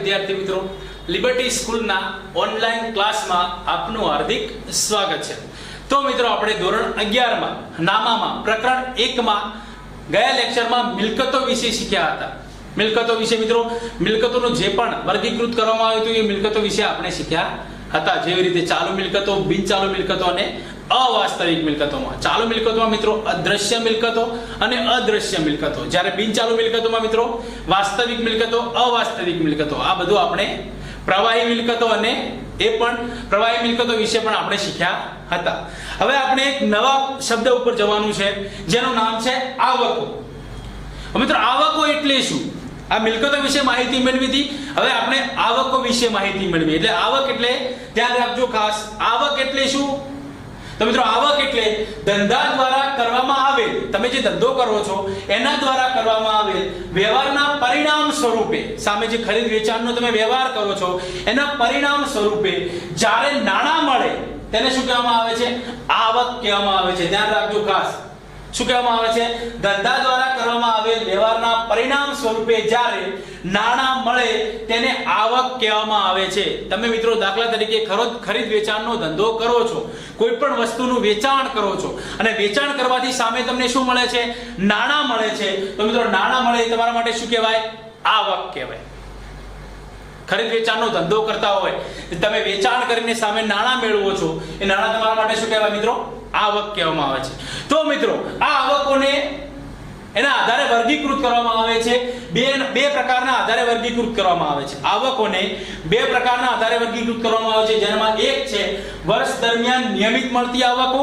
વિદ્યાર્થી મિત્રો, લિબર્ટી સ્કૂલના ઓનલાઈન ક્લાસમાં આપનું હાર્દિક સ્વાગત છે। તો મિત્રો આપણે ધોરણ 11 માં નામામાં પ્રકરણ 1 માં ગયા લેક્ચરમાં મિલકતો વિશે શીખ્યા હતા। મિલકતો વિશે મિત્રો મિલકતોનું જે પણ વર્ગીકૃત કરવામાં આવ્યું હતું એ મિલકતો વિશે આપણે શીખ્યા હતા, જેવી રીતે ચાલુ મિલકતો, બિનચાલુ મિલકતો અને અવાસ્તવિક મિલકતોમાં। ચાલુ મિલકતોમાં મિત્રો અદ્રશ્ય મિલકતો અને અદ્રશ્ય મિલકતો, જ્યારે બિનચાલુ મિલકતોમાં મિત્રો વાસ્તવિક મિલકતો, અવાસ્તવિક મિલકતો, આ બધું આપણે પ્રવાહી મિલકતો અને એ પણ પ્રવાહી મિલકતો વિશે પણ આપણે શીખ્યા હતા। હવે આપણે એક નવા શબ્દ ઉપર જવાનું છે જેનું નામ છે આવકો। મિત્રો આવકો એટલે શું? આ મિલકતો વિશે માહિતી મેળવી હતી, હવે આપણે આવકો વિશે માહિતી મેળવી। એટલે આવક એટલે ધ્યાન રાખજો ખાસ, આવક એટલે શું? તો મિત્રો આવક એટલે ધંધા દ્વારા કરવામાં આવેલ, તમે જે ધંધો કરો છો એના દ્વારા કરવામાં આવેલ વ્યવહારના પરિણામ સ્વરૂપે, સામે જે ખરીદ વેચાણનો તમે વ્યવહાર કરો છો એના પરિણામ સ્વરૂપે જ્યારે નાણાં મળે તેને શું કહેવામાં આવે છે? આવક કહેવામાં આવે છે। ધ્યાન રાખજો ખાસ, શું કહેવામાં આવે છે? ધંધા દ્વારા કરવામાં આવેલ વ્યવહારના પરિણામ સ્વરૂપે જ્યારે નાણાં મળે તેને આવક કહેવામાં આવે છે। તમે મિત્રો દાખલા તરીકે ખરીદ વેચાણનો ધંધો કરો છો, કોઈ પણ વસ્તુનું વેચાણ કરો છો અને વેચાણ કરવાથી સામે તમને શું મળે છે? નાણાં મળે છે। તો મિત્રો નાણાં મળે એ તમારા માટે શું કહેવાય? આવક કહેવાય। ખરીદ વેચાણનો ધંધો કરતા હોય, તમે વેચાણ કરીને સામે નાણાં મેળવો છો, એ નાણાં તમારા માટે શું કહેવાય મિત્રો? આવક કહેવામાં આવે છે। તો મિત્રો આ આવકોને એના આધારે વર્ગીકૃત કરવામાં આવે છે, બે પ્રકારના આધારે વર્ગીકૃત કરવામાં આવે છે। આવકોને બે પ્રકારના આધારે વર્ગીકૃત કરવામાં આવે છે, જેમાં એક છે વર્ષ દરમિયાન નિયમિત મળતી આવકો,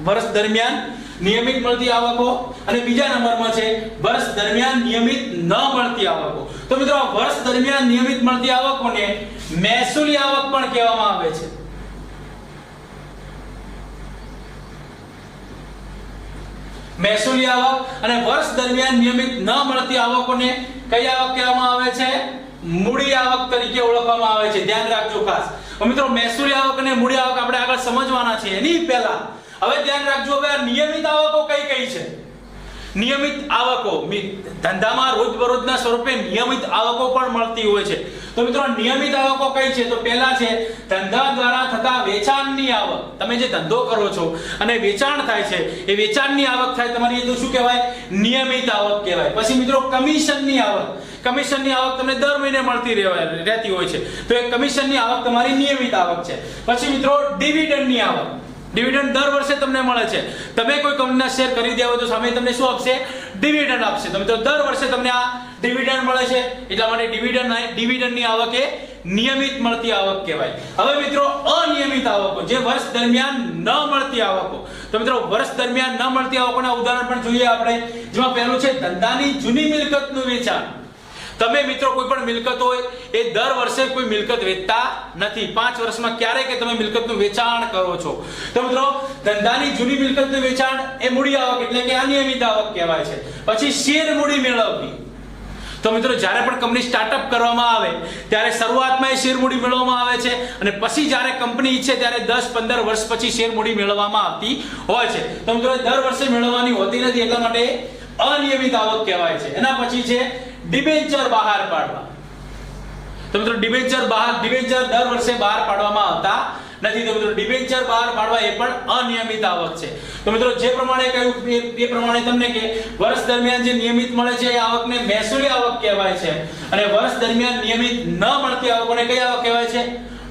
વર્ષ દરમિયાન નિયમિત મળતી આવકો, અને બીજા નંબરમાં છે વર્ષ દરમિયાન નિયમિત ન મળતી આવકો। તો મિત્રો વર્ષ દરમિયાન નિયમિત મળતી આવકોને મહેસૂલી આવક પણ કહેવામાં આવે છે। મહેસૂલી આવક અને વર્ષ દરમિયાન નિયમિત ન મળતી આવકોને કઈ આવક કહેવામાં આવે છે? મૂડી આવક તરીકે ઓળખવામાં આવે છે। ધ્યાન રાખજો ખાસ મિત્રો, મહેસૂલી આવક અને મૂડી આવક આપણે આગળ સમજવાના છે। એની પહેલા હવે ધ્યાન રાખજો, હવે આ નિયમિત આવકો કઈ કઈ છે? નિયમિત આવકો ધંધામાં રોજબરોજના સ્વરૂપે નિયમિત આવકો પણ મળતી હોય છે। તો મિત્રો નિયમિત આવકો કઈ છે? તો પહેલા છે ધંધા દ્વારા થતા વેચાણની આવક। તમે જે ધંધો કરો છો અને વેચાણ થાય છે, એ વેચાણની આવક થાય તમારી, એ તો શું કહેવાય? નિયમિત આવક કહેવાય। પછી મિત્રો કમિશનની આવક, કમિશનની આવક તમને દર મહિને મળતી રહેતી હોય છે, તો એ કમિશનની આવક તમારી નિયમિત આવક છે। પછી મિત્રો ડિવિડન્ડની આવક, ડિવિડન્ડ દર વર્ષે તમને મળે છે, તમે કોઈ કંપનીના શેર ખરીદ્યા હોય તો સામે તમને શું આપશે? ડિવિડન્ડ આપશે। તો મિત્રો દર વર્ષે તમને આ ડિવિડન્ડ મળે છે, એટલા માટે ડિવિડન્ડની આવક એ નિયમિત મળતી આવક કહેવાય। હવે મિત્રો અનિયમિત આવકો, જે વર્ષ દરમિયાન ન મળતી આવકો, તો મિત્રો વર્ષ દરમિયાન ન મળતી આવકોના ઉદાહરણ પણ જોઈએ આપણે, જેમાં પહેલું છે ધંધાની જૂની મિલકતનું વેચાણ। તમે મિત્રો કોઈ પણ મિલકત હોય એ દર વર્ષે કોઈ મિલકત વેચતા નથી, 5 વર્ષમાં ક્યારેક તમે મિલકતનું વેચાણ કરો છો, તો મિત્રો ધંધાની જૂની મિલકતનું વેચાણ એ મૂડી આવક એટલે કે અનિયમિત આવક કહેવાય છે। પછી શેર મૂડી મેળવવી, તો મિત્રો જ્યારે પણ કંપની સ્ટાર્ટઅપ કરવામાં આવે ત્યારે શરૂઆતમાં એ શેર મૂડી મેળવવામાં આવે છે, અને પછી જ્યારે કંપની ઈચ્છે ત્યારે 10-15 વર્ષ પછી શેર મૂડી મેળવવામાં આવતી હોય છે। તો મિત્રો દર વર્ષે મેળવવાની હોતી નથી, એટલા માટે અનિયમિત આવક કહેવાય છે। એના પછી છે ડિબેન્ચર બહાર પાડવા। તો મિત્રો ડિબેન્ચર દર વર્ષે બહાર પાડવામાં આવતા નથી, તો મિત્રો ડિબેન્ચર બહાર પાડવા એ પણ અનિયમિત આવક છે। તો મિત્રો જે પ્રમાણે કહ્યું એ પ્રમાણે તમને કે વર્ષ દરમિયાન જે નિયમિત મળે છે એ આવકને મહેસૂલી આવક કહેવાય છે, અને વર્ષ દરમિયાન નિયમિત ન મળતી આવકોને કઈ આવક કહેવાય છે?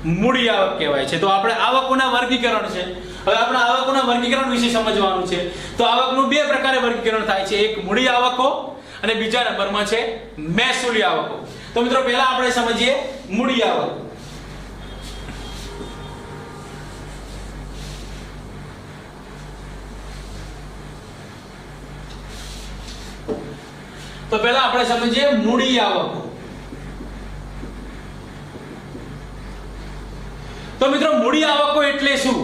મૂડી આવક કહેવાય છે। તો આપણે આવકોના વર્ગીકરણ છે, હવે આપણે આવકોના વર્ગીકરણ વિશે સમજવાનું છે। તો આવકનું બે પ્રકારે વર્ગીકરણ થાય છે, એક મૂડી આવકો અને બીજા નંબરમાં છે મહેસૂલી આવકો। તો મિત્રો પહેલા આપણે સમજીએ મૂડી આવક। તો પહેલા આપણે સમજીએ મૂડી આવકો। તો મિત્રો મૂડી આવકો એટલે શું?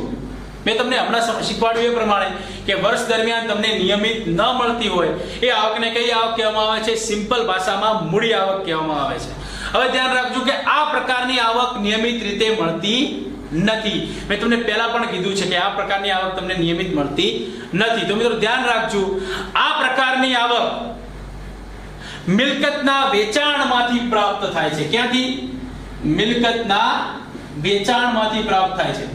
મેં તમને હમણાં શીખવાડ્યું એ પ્રમાણે કે વર્ષ દરમિયાન તમને નિયમિત ન મળતી હોય એ આવકને કઈ આવક કહેવામાં આવે છે? સિમ્પલ ભાષામાં મૂડી આવક કહેવામાં આવે છે। હવે ધ્યાન રાખજો કે આ પ્રકારની આવક નિયમિત રીતે મળતી નથી। મેં તમને પહેલા પણ કીધું છે કે આ પ્રકારની આવક તમને નિયમિત મળતી નથી। તો મિત્રો ધ્યાન રાખજો, આ પ્રકારની આવક મિલકતના વેચાણમાંથી પ્રાપ્ત થાય છે। ક્યાંથી? મિલકતના વેચાણમાંથી પ્રાપ્ત થાય છે।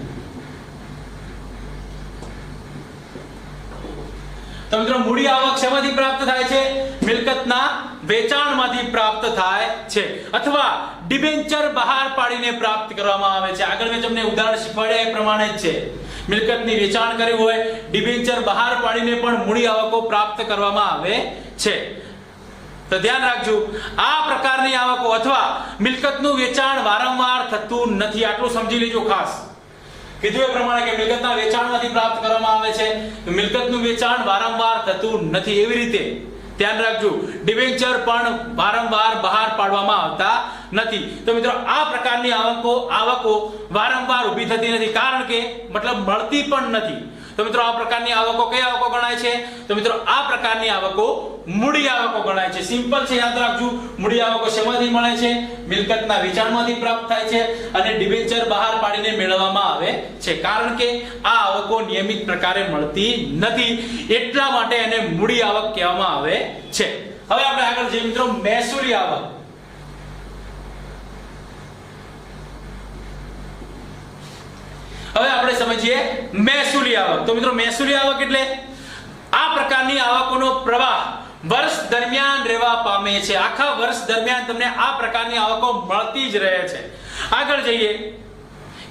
તો મિત્રો મૂડી આવક શેમાંથી પ્રાપ્ત થાય છે? મિલકતના વેચાણમાંથી પ્રાપ્ત થાય છે અથવા ડિબેન્ચર બહાર પાડીને પ્રાપ્ત કરવામાં આવે છે। આગળ મેં તમને ઉદાહરણ શીખવાડ્યા એ પ્રમાણે જ છે। મિલકતની વેચાણ કર્યું હોય, ડિબેન્ચર બહાર પાડીને પણ મૂડી આવકો પ્રાપ્ત કરવામાં આવે છે। તો ધ્યાન રાખજો, આ પ્રકારની આવકો અથવા મિલકતનું વેચાણ વારંવાર થતું નથી, આટલું સમજી લેજો ખાસ। કીધું એ પ્રમાણે કે મિલકતના વેચાણમાંથી પ્રાપ્ત કરવામાં આવે છે, મિલકતનું વેચાણ વારંવાર થતું નથી। એવી રીતે ધ્યાન રાખજો, ડિબેન્ચર પણ વારંવાર બહાર પાડવામાં આવતા નથી। તો મિત્રો આ પ્રકારની આવકો વારંવાર ઊભી થતી નથી, કારણ કે મતલબ મળતી પણ નથી। તો મિત્રો આ પ્રકારની આવકો કઈ આવકો ગણાય છે? તો મિત્રો આ પ્રકારની આવકો મૂડી આવકો ગણાય છે। સિમ્પલ છે, યાદ રાખજો। મૂડી આવકો શેમાંથી મળે છે? મિલકતના વેચાણમાંથી પ્રાપ્ત થાય છે અને ડિબેન્ચર બહાર પાડીને મેળવવામાં આવે છે, કારણ કે આ આવકો નિયમિત પ્રકારે મળતી નથી, એટલા માટે એને મૂડી આવક કહેવામાં આવે છે। હવે આપણે આગળ જઈએ મિત્રો, મહેસૂલી આવક। હવે આપણે સમજીએ મહેસૂલી આવક। તો મિત્રો મહેસૂલી આવક એટલે આ પ્રકારની આવકોનો પ્રવાહ વર્ષ દરમિયાન રહેવા પામે છે। આખા વર્ષ દરમિયાન તમને આ પ્રકારની આવકો મળતી જ રહે છે। આગળ જઈએ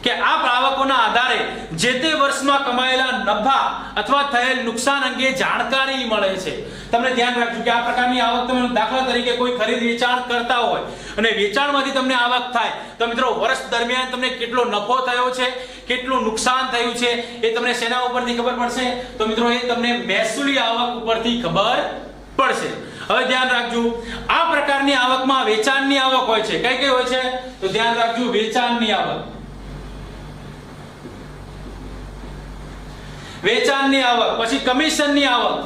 કે આ આવકોના આધારે જે તે વર્ષમાં કમાયેલા નફા અથવા થયેલ નુકસાન અંગે જાણકારી મળે છે। તમને ધ્યાન રાખજો કે આ પ્રકારની આવક, તમે દાખલા તરીકે કોઈ ખરીદ વેચાણ કરતા હોય અને વેચાણમાંથી તમને આવક થાય, તો મિત્રો વર્ષ દરમિયાન તમને કેટલો નફો થયો છે, કેટલું નુકસાન થયું છે, એ તમને શેના ઉપરથી ખબર પડશે? તો મિત્રો એ તમને મહેસૂલી આવક ઉપરથી ખબર પડશે। હવે ધ્યાન રાખજો, આ પ્રકારની આવકમાં વેચાણની આવક હોય છે। કઈ કઈ હોય છે? તો ધ્યાન રાખજો, વેચાણની આવક, વેચાણની આવક, પછી કમિશનની આવક,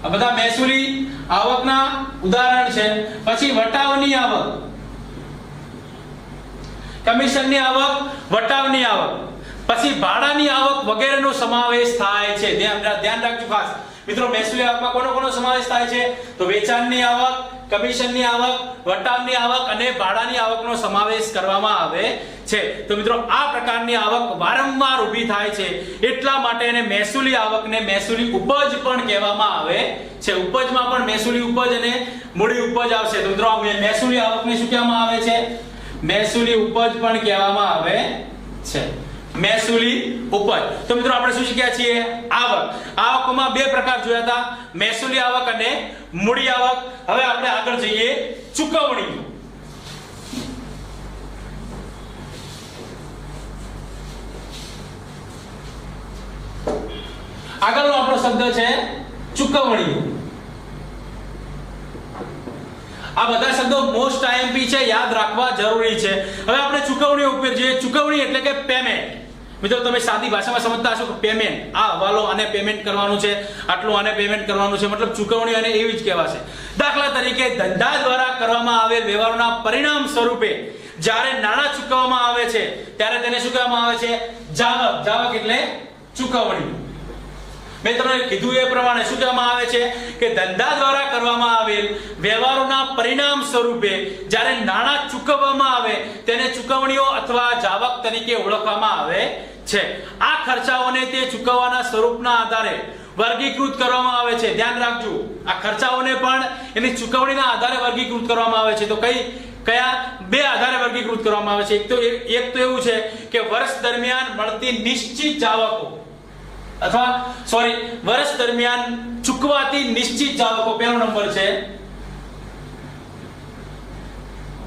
આ બધા મહેસૂલી આવકના ઉદાહરણ છે। પછી વટાવની આવક, કમિશનની આવક, વટાવની આવક, પછી ભાડાની આવક વગેરેનો સમાવેશ થાય છે। ધ્યાન રાખજો ખાસ મિત્રો, મહેસૂલી આવકમાં કોનો કોનો સમાવેશ થાય છે? તો વેચાણની આવક, કમિશનની આવક, વટાવની આવક અને ભાડાની આવકનો સમાવેશ કરવામાં આવે છે। તો મિત્રો આ પ્રકારની આવક વારંવાર ઊભી થાય છે, એટલા માટે એને મહેસૂલી આવકને મહેસૂલી ઉપજ પણ કહેવામાં આવે છે। ઉપજમાં પણ મહેસૂલી ઉપજ અને મૂડી ઉપજ આવશે। તો મિત્રો મહેસૂલી આવકને શું કહેવામાં આવે છે? મહેસૂલી ઉપજ પણ કહેવામાં આવે છે, મહેસૂલી ઉપજ। તો મિત્રો આપણે શું શીખ્યા છીએ? આવક। આવકોમાં બે પ્રકાર જોયા હતા, મહેસૂલી આવક અને મૂડી આવક। હવે આપણે આગળ જઈએ ચૂકવણી। આગળનો આપણો શબ્દ છે ચૂકવણી। આ બધા શબ્દો મોસ્ટ આઈએમપી છે, યાદ રાખવા જરૂરી છે। હવે આપણે ચૂકવણી ઉપર જોઈએ। ચૂકવણી એટલે કે પેમેન્ટ। મિત્રો તમે સાદી ભાષામાં સમજતા હશો કે પેમેન્ટ, આ હવાલો આને પેમેન્ટ કરવાનું છે, આટલું આને પેમેન્ટ કરવાનું છે, મતલબ ચૂકવણી અને એવી જ કહેવાશે। દાખલા તરીકે ધંધા દ્વારા કરવામાં આવેલ વ્યવહારોના પરિણામ સ્વરૂપે જ્યારે નાણાં ચૂકવવામાં આવે છે ત્યારે તેને શું કહેવામાં આવે છે? જાવક। જાવક એટલે ચૂકવણી। મેં તમને કીધું એ પ્રમાણે શું કહેવામાં આવે છે કે ધંધા દ્વારા કરવામાં આવેલ વ્યવહારોના પરિણામ સ્વરૂપે જ્યારે નાણાં ચૂકવવામાં આવે તેને ચૂકવણીઓ અથવા જાવક તરીકે ઓળખવામાં આવે છે। આ ખર્ચાઓને તે ચૂકવવાના સ્વરૂપના આધારે વર્ગીકૃત કરવામાં આવે છે। ધ્યાન રાખજો, આ ખર્ચાઓને પણ એની ચૂકવણીના આધારે વર્ગીકૃત કરવામાં આવે છે। તો કયા બે આધારે વર્ગીકૃત કરવામાં આવે છે? એક તો એવું છે કે વર્ષ દરમિયાન મળતી નિશ્ચિત જાવકો અથવા વર્ષ દરમિયાન ચૂકવાતી નિશ્ચિત જાવકો, પહેલો નંબર છે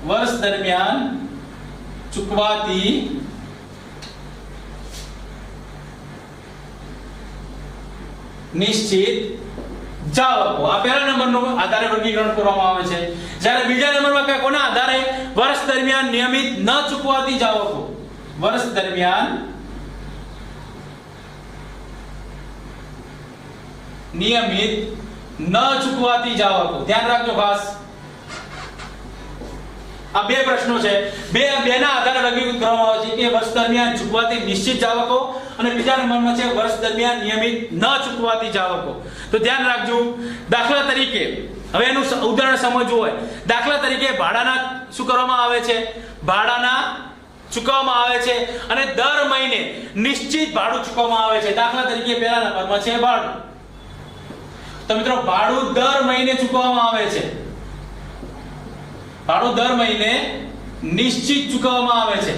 વર્ષ દરમિયાન ચૂકવાતી નિશ્ચિત જાવકો, આ પહેલા નંબરનો આધારે વર્ગીકરણ કરવામાં આવે છે। જ્યારે બીજા નંબરમાં કોના આધારે? વર્ષ દરમિયાન નિયમિત ન ચૂકવાતી જાવકો, વર્ષ દરમિયાન નિયમિત ન ચૂકવાતી જાવકો। ધ્યાન રાખજો ખાસ, આ બે પ્રશ્નો છે, બેના આધારે વર્ગીકૃત કરવામાં આવે છે કે વર્ષ દરમિયાન ચૂકવાતી નિશ્ચિત જાવકો અને બીજા નંબરમાં છે વર્ષ દરમિયાન નિયમિત ન ચૂકવાતી જાવકો। તો ધ્યાન રાખજો, દાખલા તરીકે હવે એનું ઉદાહરણ સમજવું હોય, દાખલા તરીકે ભાડાના શું કરવામાં આવે છે, ભાડાના ચૂકવવામાં આવે છે અને દર મહિને નિશ્ચિત ભાડું ચૂકવવામાં આવે છે. દાખલા તરીકે પહેલા નંબરમાં છે ભાડું. તો મિત્રો ભાડું દર મહિને ચૂકવવામાં આવે છે. ભાડું દર મહિને નિશ્ચિત ચૂકવવામાં આવે છે.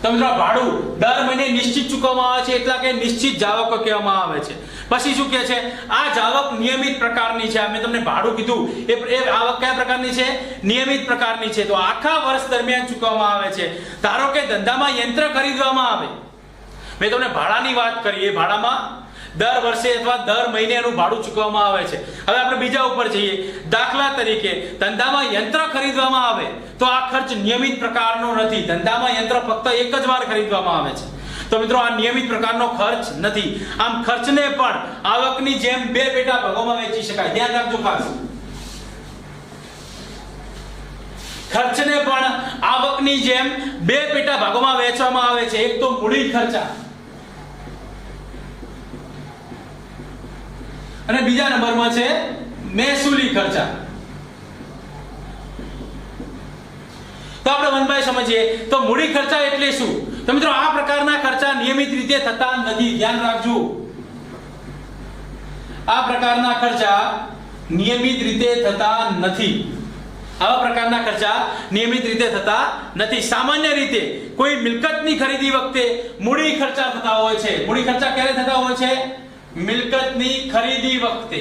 તો મિત્રો ભાડું દર મહિને નિશ્ચિત ચૂકવવામાં આવે છે એટલે કે નિશ્ચિત જાવકો કહેવામાં આવે છે. પછી શું કહે છે, આ જાવક નિયમિત પ્રકારની છે. મેં તમને ભાડું કીધું, એ આવક કયા પ્રકારની છે, નિયમિત પ્રકારની છે. તો આખા વર્ષ દરમિયાન ચૂકવવામાં આવે છે. ધારો કે ધંધામાં યંત્ર ખરીદવામાં આવે, મેં તમને ભાડાની વાત કરી, એ ભાડામાં દર વર્ષે અથવા દર મહિને એનું ભાડું ચૂકવવામાં આવે છે. હવે આપણે બીજા ઉપર જઈએ. દાખલા તરીકે ધંધામાં યંત્ર ખરીદવામાં આવે તો આ ખર્ચ નિયમિત પ્રકારનો નથી. ધંધામાં યંત્ર ફક્ત એક જ વાર ખરીદવામાં આવે છે. તો મિત્રો આ નિયમિત પ્રકારનો ખર્ચ નથી. આમ ખર્ચને પણ આવકની જેમ બે પેટા ભાગોમાં વહેંચી શકાય. ધ્યાન રાખજો ખાસ. ખર્ચને પણ આવકની જેમ બે પેટા ભાગોમાં વહેંચવામાં આવે છે. એક તો મૂડી ખર્ચા અને બીજા નંબરમાં છે મહેસૂલી ખર્ચા. તો આપણે વન બાય સમજીએ. તો મૂડી ખર્ચા એટલે શું? તો મિત્રો આ પ્રકારના ખર્ચા નિયમિત રીતે થતા નથી. ધ્યાન રાખજો, આ પ્રકારના ખર્ચા નિયમિત રીતે થતા નથી. આવા પ્રકારના ખર્ચા નિયમિત રીતે થતા નથી. સામાન્ય રીતે કોઈ મિલકતની ખરીદી વખતે મૂડી ખર્ચા થતા હોય છે. મૂડી ખર્ચા ક્યારે થતા હોય છે? મિલકતની ખરીદી વખતે.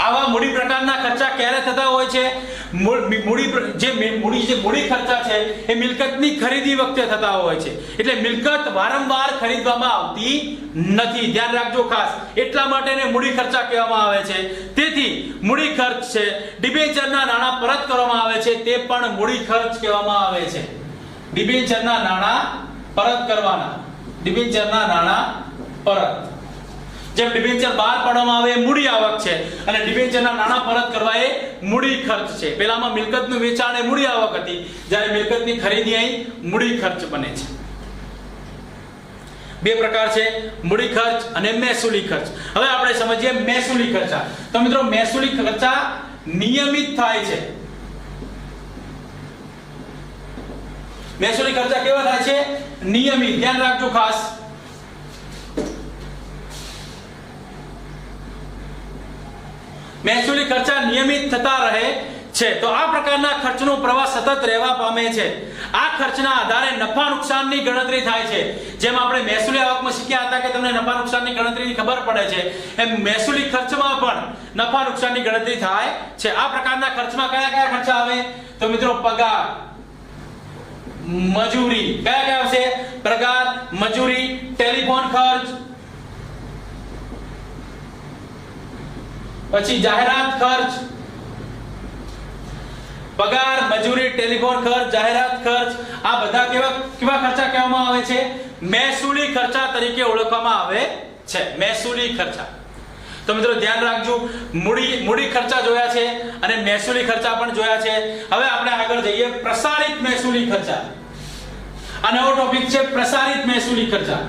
આવા મૂડી પ્રકારના ખર્ચા ક્યારે થતા હોય છે? મૂડી ખર્ચા છે એ મિલકતની ખરીદી વખતે થતા હોય છે. એટલે મિલકત વારંવાર ખરીદવામાં આવતી નથી. ધ્યાન રાખજો ખાસ. એટલા માટે એને મૂડી ખર્ચા કહેવામાં આવે છે. તેથી મૂડી ખર્ચ છે, ડિબેન્ચરના નાણાં પરત કરવામાં આવે છે, તે પણ મૂડી ખર્ચ કહેવામાં આવે છે. ડિબેન્ચરના નાણાં પરત કરવાના, ડિબેન્ચરના નાણાં પરત. જેમ ડિબેન્ચર બહાર પાડવામાં આવે એ મૂડી આવક છે અને ડિબેન્ચરના નાણાં પરત કરવા એ મૂડી ખર્ચ છે. પહેલામાં મિલકતનું વેચાણ એ મૂડી આવક હતી, જ્યારે મિલકતની ખરીદી અહીં મૂડી ખર્ચ બને છે. બે પ્રકાર છે, મૂડી ખર્ચ અને મહેસૂલી ખર્ચ. હવે આપણે સમજીએ મહેસૂલી ખર્ચા. તો મિત્રો મહેસૂલી ખર્ચા નિયમિત થાય છે. મહેસૂલી ખર્ચા કેવા થાય છે? નિયમિત. ધ્યાન રાખજો ખાસ. મહેસૂલી ખર્ચા નિયમિત થતા રહે છે. તો આ પ્રકારના ખર્ચનો પ્રવાહ સતત રહેવા પામે છે. આ ખર્ચના આધારે નફા નુકસાનની ગણતરી થાય છે. જેમ આપણે મહેસૂલી આવકમાં શીખ્યા હતા કે તમને નફા નુકસાનની ગણતરીની ખબર પડે છે, એમ મહેસૂલી ખર્ચમાં પણ નફા નુકસાનની ગણતરી થાય છે. આ પ્રકારના ખર્ચમાં કયા કયા ખર્ચા આવે? તો મિત્રો પગાર, મજૂરી. કયા કયા આવશે? પગાર, મજૂરી, ટેલિફોન ખર્ચ, પછી જાહેરાત ખર્ચ. પગાર, મજૂરી, ટેલિફોન ખર્ચ, જાહેરાત ખર્ચ, આ બધા કેવા ખર્ચા કહેવામાં આવે છે? મહેસૂલી ખર્ચા તરીકે ઓળખવામાં આવે છે. મહેસૂલી ખર્ચા. તો મિત્રો ધ્યાન રાખજો, મૂડી ખર્ચા જોયા છે અને મહેસૂલી ખર્ચા પણ જોયા છે. હવે આપણે આગળ જઈએ પ્રસારિત મહેસૂલી ખર્ચા. આ નવો ટોપિક છે, પ્રસારિત મહેસૂલી ખર્ચા.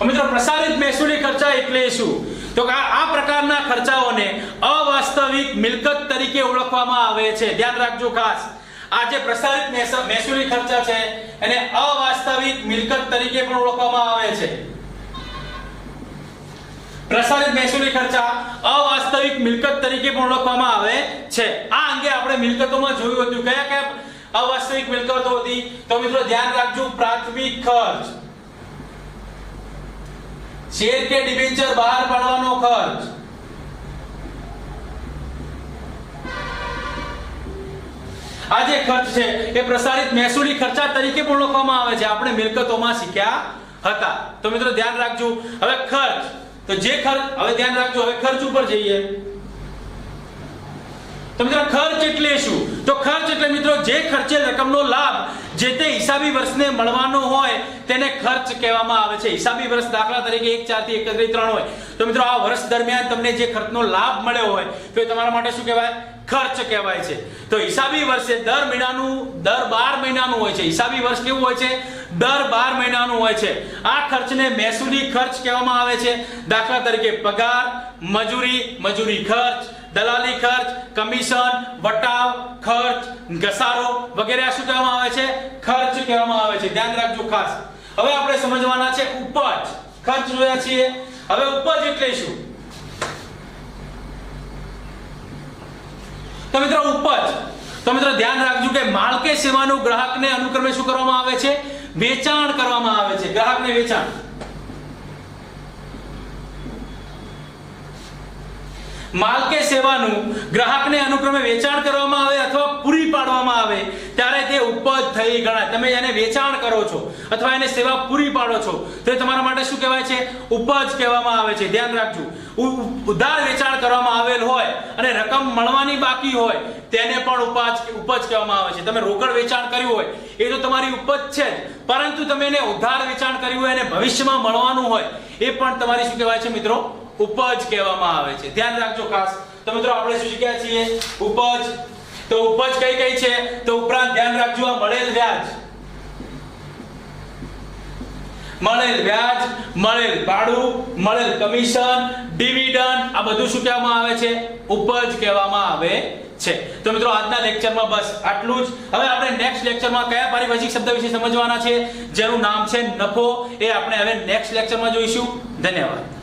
મિત્રો પ્રસારિત મહેસૂલી ખર્ચા એટલે શું? તો આ પ્રકારના ખર્ચાઓને અવાસ્તવિક મિલકત તરીકે ઓળખવામાં આવે છે. ધ્યાન રાખજો ખાસ. આ જે પ્રસારિત મહેસૂલી ખર્ચા છે એને અવાસ્તવિક મિલકત તરીકે પણ ઓળખવામાં આવે છે. પ્રસારિત મહેસૂલી ખર્ચા અવાસ્તવિક મિલકત તરીકે પણ ઓળખવામાં આવે છે. આ અંગે આપણે મિલકતોમાં જોયું હતું. કયા કયા અવાસ્તવિક મિલકતો હતી? તો મિત્રો ધ્યાન રાખજો, પ્રાથમિક ખર્ચ, શેર કે ડિબેન્ચર બહાર પાડવાનો ખર્ચ, આ જે ખર્ચ છે એ પ્રસારિત મહેસૂલી ખર્ચા તરીકે પણ ઓળખવામાં આવે છે. આપણે મિલકતોમાં શીખ્યા હતા. તો મિત્રો ધ્યાન રાખજો. હવે ખર્ચ, તો જે ખર્ચ, હવે ધ્યાન રાખજો, હવે ખર્ચ ઉપર જઈએ. તો મિત્રો ખર્ચ એટલે શું? તો ખર્ચ એટલે મિત્રો જે ખર્ચેલ રકમનો લાભ જે તે હિસાબી વર્ષને મળવાનો હોય તેને ખર્ચ કહેવામાં આવે છે. હિસાબી વર્ષ દાખલા તરીકે 1/4 થી 31/3 હોય તો મિત્રો આ વર્ષ દરમિયાન તમને જે ખર્ચનો લાભ મળ્યો હોય તો એ તમારા માટે શું કહેવાય? ખર્ચ કહેવાય છે. તો હિસાબી વર્ષે દર 12 મહિનાનું હોય છે. હિસાબી વર્ષ કેવું હોય છે? દર 12 મહિનાનું હોય છે. આ ખર્ચને મહેસૂલી ખર્ચ કહેવામાં આવે છે. દાખલા તરીકે પગાર, મજૂરી ખર્ચ, દલાલી ખર્ચ, કમિશન, વટાવ ખર્ચ, ઘસારો વગેરે શું કહેવામાં આવે છે? ખર્ચ કહેવામાં આવે છે. ધ્યાન રાખજો ખાસ. હવે આપણે સમજવાના છે ઉપજ. ખર્ચ જોયા છીએ. હવે ઉપજ એટલે શું? તો મિત્રો ઉપજ, તો મિત્રો ધ્યાન રાખજો કે માલ કે સેવાનું ગ્રાહકને અનુક્રમે શું કરવામાં આવે છે? વેચાણ કરવામાં આવે છે. ગ્રાહકને વેચાણ. માલ કે સેવાનું ગ્રાહકને અનુક્રમે વેચાણ કરવામાં આવે અથવા પૂરી પાડવામાં આવે ત્યારે તે ઉપજ થઈ ગણાય. તમે એને વેચાણ કરો છો અથવા એને સેવા પૂરી પાડો છો તો એ તમારા માટે શું કહેવાય છે? ઉપજ કહેવામાં આવે છે. ધ્યાન રાખજો. ઉધાર વેચાણ કરવામાં આવેલ હોય અને રકમ મળવાની બાકી હોય તેને પણ ઉપજ કહેવામાં આવે છે. તમે રોકડ વેચાણ કર્યું હોય એ તો તમારી ઉપજ છે જ, પરંતુ તમે એને ઉધાર વેચાણ કર્યું હોય અને ભવિષ્યમાં મળવાનું હોય એ પણ તમારી શું કહેવાય છે મિત્રો? ઉપજ કહેવામાં આવે છે. ધ્યાન રાખજો ખાસ. તો મિત્રો આપણે શું શીખ્યા છીએ? ઉપજ. તો ઉપજ કઈ છે? તો ઉપરાંત ધ્યાન રાખજો આ મળેલ વ્યાજ, મળેલ ભાડું, મળેલ કમિશન, ડિવિડન્ડ આ બધું શું કહેવામાં આવે છે? ઉપજ કહેવામાં આવે છે. તો મિત્રો આજના લેક્ચરમાં બસ આટલું જ. હવે આપણે નેક્સ્ટ લેક્ચરમાં કયા પારિભાષિક શબ્દ વિશે સમજવાના છે જેનું નામ છે નફો એ આપણે હવે નેક્સ્ટ લેક્ચરમાં જોઈશું. ધન્યવાદ.